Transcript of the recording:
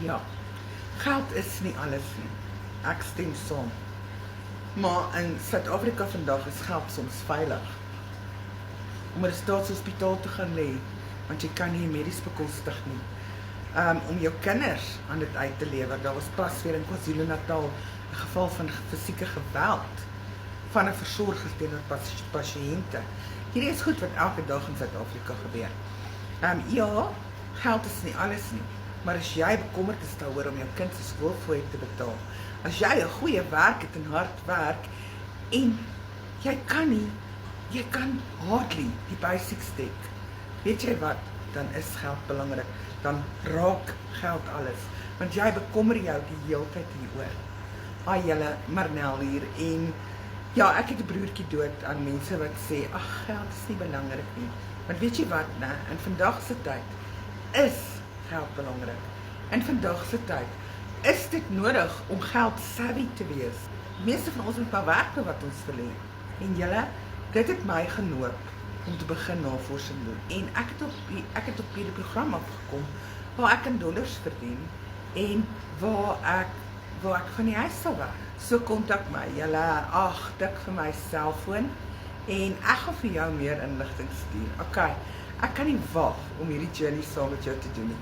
Ja, geld is nie alles nie. Ek stem saam. Maar in Suid-Afrika vandag is geld soms veilig. Om in 'n staatshospitaal te gaan lê, want jy kan nie medies bekostig nie. Om jou kinders aan dit uit te lewer. Daar was pas weer in KwaZulu-Natal 'n geval van fisieke geweld van 'n versorger teenoor pasiënte. Hierdie is goed wat elke dag in Suid-Afrika gebeur. Ja, geld is nie alles nie, maar as jy bekommerd is daaroor om jou kind se skoolfooi te betaal, as jy 'n goeie werk het en hard werk en jy kan hardly die basics dek. Weet jy wat? Dan is geld belangrik. Dan raak geld alles. Want jy bekommer jou die hele tyd hieroor. Julle, Marnel hier en ja, ek het 'n broertjie dood aan mense wat sê, ag, geld is nie belangrik nie. Want weet jy wat, né? In vandag se tyd is geld belangrik. In vandag se tyd is dit nodig om geld savvy te wees. Die meeste van ons moet maar werk wat ons wil hê. En julle, dit het my genoop om te begin navorsing doen. En ek het op hierdie program afgekom waar ek in dollars verdien en waar ek van die huis sal werk. So kontak my, julle, tik vir my selfoon en ek gaan vir jou meer inligting stuur. Okay, ek kan nie wag om hierdie journey saam met jou te doen nie.